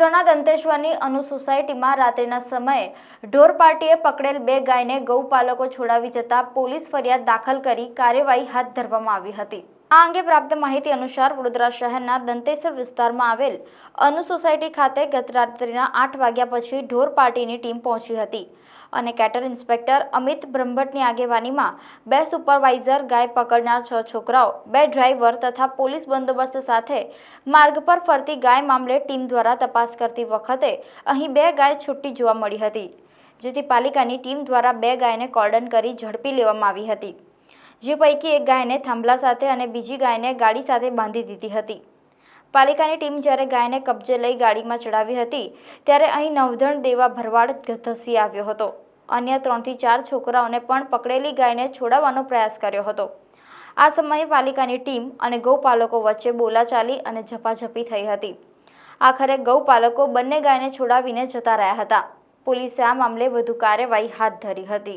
વડોદરાના દંતેશ્વરની અનુ સોસાયટીમાં રાત્રિના સમયે ઢોર પાર્ટીએ પકડેલ 2 ગાયને ગૌપાલકો છોડાવી જતા પોલીસ ફરિયાદ દાખલ કરી કાર્યવાહી હાથ ધરવામાં આવી હતી। આ અંગે પ્રાપ્ત માહિતી અનુસાર વડોદરા શહેરના દંતેશ્વર વિસ્તારમાં આવેલ અનુ સોસાયટી ખાતે ગત રાત્રિના 8 વાગ્યા પછી ઢોર પાર્ટીની ટીમ પહોંચી હતી અને કેટલ ઇન્સ્પેક્ટર અમિત બ્રહ્મભટ્ટની આગેવાનીમાં 2 સુપરવાઇઝર, ગાય પકડનાર 6 છોકરાઓ, 2 ડ્રાઈવર તથા પોલીસ બંદોબસ્ત સાથે માર્ગ પર ફરતી ગાય મામલે ટીમ દ્વારા તપાસ કરતી વખતે અહીં 2 ગાય છૂટી જોવા મળી હતી, જેથી પાલિકાની ટીમ દ્વારા 2 ગાયને કોર્ડન કરી ઝડપી લેવામાં આવી હતી, જે પૈકી એક ગાયને થાંભલા સાથે અને બીજી ગાયને ગાડી સાથે બાંધી દીધી હતી। પાલિકાની ટીમ જ્યારે ગાયને કબજે લઈ ગાડીમાં ચડાવી હતી ત્યારે અહીં નવધણ દેવા ભરવાડ ધસી આવ્યો હતો। અન્ય 3 થી 4 છોકરાઓને પણ પકડેલી ગાયને છોડાવવાનો પ્રયાસ કર્યો હતો। આ સમયે પાલિકાની ટીમ અને ગૌપાલકો વચ્ચે બોલાચાલી અને ઝપાઝપી થઈ હતી। આખરે ગૌપાલકો બંને ગાયને છોડાવીને જતા રહ્યા હતા। પોલીસે આ મામલે વધુ કાર્યવાહી હાથ ધરી હતી।